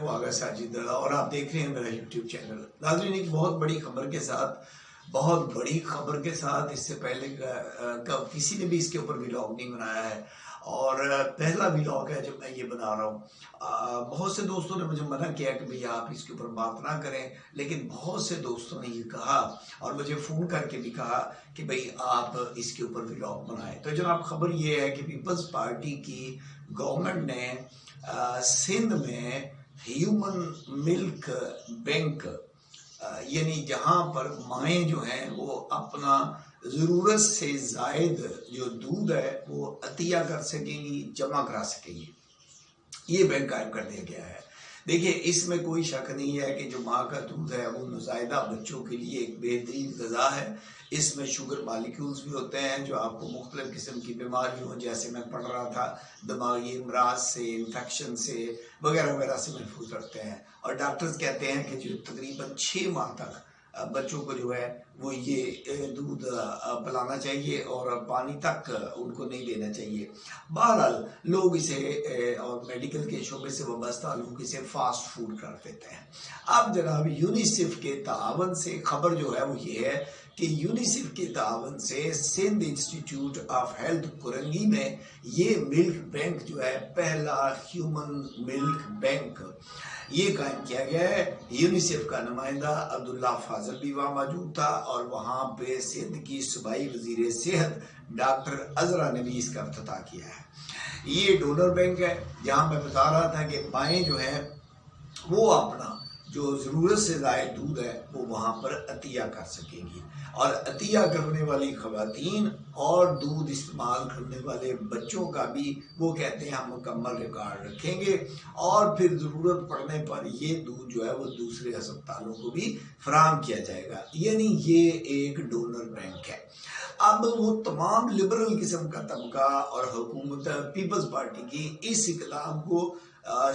हूँ आगा साजिद और आप देख रहे हैं मेरा YouTube चैनल। नाज़रीन, एक बहुत बड़ी खबर के साथ इससे पहले किसी ने भी इसके ऊपर व्लॉग नहीं बनाया है और पहला व्लॉग है जब मैं ये बना रहा हूँ। बहुत से दोस्तों ने मुझे मना किया कि भैया आप इसके ऊपर बात ना करें, लेकिन बहुत से दोस्तों ने ये कहा और मुझे फ़ोन करके भी कहा कि भाई आप इसके ऊपर व्लॉग बनाएं। तो जनाब, खबर ये है कि पीपल्स पार्टी की गवर्नमेंट ने सिंध में ह्यूमन मिल्क बैंक यानी जहाँ पर माएँ जो हैं वो अपना ज़रूरत से ज़ायद जो दूध है वो अतिया कर सकेंगी, जमा करा सकेंगी, ये बैंक कायम कर दिया गया है। देखिए, इसमें कोई शक नहीं है कि जो माँ का दूध है वो नुज़ायदा बच्चों के लिए एक बेहतरीन ग़िज़ा है। इसमें शुगर मालिक्यूल्स भी होते हैं जो आपको मुख्तलिफ़ किस्म की बीमारियों, जैसे मैं पढ़ रहा था, दिमागी अमराज से, इन्फेक्शन से वगैरह वगैरह से महफूज रखते हैं। और डॉक्टर्स कहते हैं कि जो तकरीबन 6 माह तक बच्चों को जो है वो ये दूध पिलाना चाहिए और पानी तक उनको नहीं देना चाहिए। बहरहाल लोग इसे और मेडिकल के शोबे से वाबस्ता लोग इसे फास्ट फूड कर देते हैं। अब जनाब, यूनिसेफ के तावन से खबर जो है वो ये है कि यूनिसेफ के तावन से Sindh institute of health Korangi में ये मिल्क बैंक जो है, पहला ह्यूमन मिल्क बैंक, ये कायम किया गया है। यूनिसेफ का नुमाइंदा अब्दुल्ला फाजल भी वहाँ मौजूद था और वहाँ पे सिंध की सूबाई वजीर सेहत डॉक्टर अजरा ने भी इसका इफ्तिताह किया है। ये डोनर बैंक है जहाँ मैं बता रहा था कि माएँ जो हैं वो अपना जो ज़रूरत से ज़ायद दूध है वो वहाँ पर अतिया कर सकेंगी और अतिया करने वाली ख़वातीन और दूध इस्तेमाल करने वाले बच्चों का भी वो कहते हैं हम मुकम्मल रिकॉर्ड रखेंगे और फिर ज़रूरत पड़ने पर ये दूध जो है वो दूसरे अस्पतालों को भी फराहम किया जाएगा। यानी ये एक डोनर बैंक है। अब वो तमाम लिबरल किस्म का तबका और हुकूमत पीपल्स पार्टी की इस इक़दाम को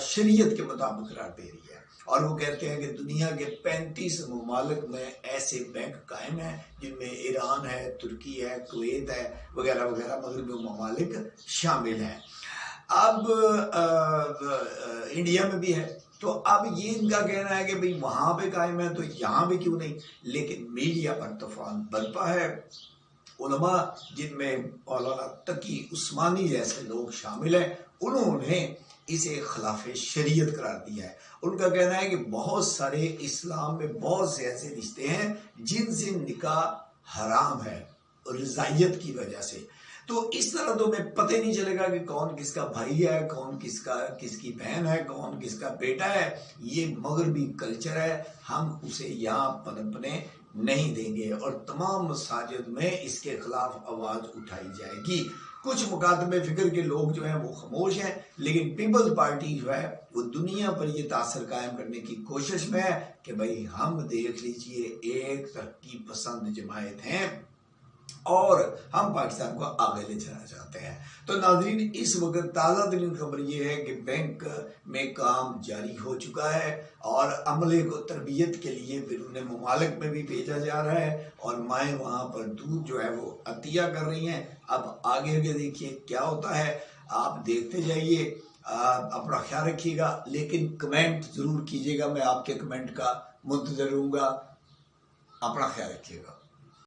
शरीयत के मुताबिक करार दे रही है और वो कहते हैं कि दुनिया के 35 ममालिक में ऐसे बैंक कायम हैं जिनमें ईरान है, तुर्की है, कुवैत है वगैरह वगैरह मगरबी ममालिक शामिल हैं। अब इंडिया में भी है। तो अब ये इनका कहना है कि भाई वहाँ पे कायम है तो यहाँ पे क्यों नहीं, लेकिन मीडिया पर तूफान बरपा है। उलमा जिनमें मौलाना तकी उस्मानी जैसे लोग शामिल हैं, उन्होंने इसे खिलाफ शरीयत करार दिया है। उनका कहना है कि बहुत सारे इस्लाम में बहुत से ऐसे रिश्ते हैं जिनसे निकाह हराम है रज़ाइयत की वजह से। तो इस तरह तो हमें पता ही नहीं चलेगा कि कौन किसका भाई है, कौन किसकी बहन है, कौन किसका बेटा है। ये मगरबी कल्चर है, हम उसे यहाँ पनपने नहीं देंगे और तमाम मसाजिद में इसके खिलाफ आवाज़ उठाई जाएगी। कुछ मुकादमे फिक्र के लोग जो हैं वो खामोश हैं, लेकिन पीपल्स पार्टी जो है वो दुनिया पर ये तासर कायम करने की कोशिश में है कि भाई हम देख लीजिए एक तरक्की पसंद जमायत हैं और हम पाकिस्तान को आगे ले जाना चाहते हैं। तो नाज़रीन, इस वक्त ताज़ा तरीन खबर ये है कि बैंक में काम जारी हो चुका है और अमले को तरबियत के लिए बिरून ममालिक में भी भेजा जा रहा है और माएँ वहाँ पर दूध जो है वो अतिया कर रही हैं। अब आगे देखिए क्या होता है, आप देखते जाइए। अपना ख्याल रखिएगा, लेकिन कमेंट ज़रूर कीजिएगा, मैं आपके कमेंट का मुंतज़र रहूँगा। अपना ख्याल रखिएगा।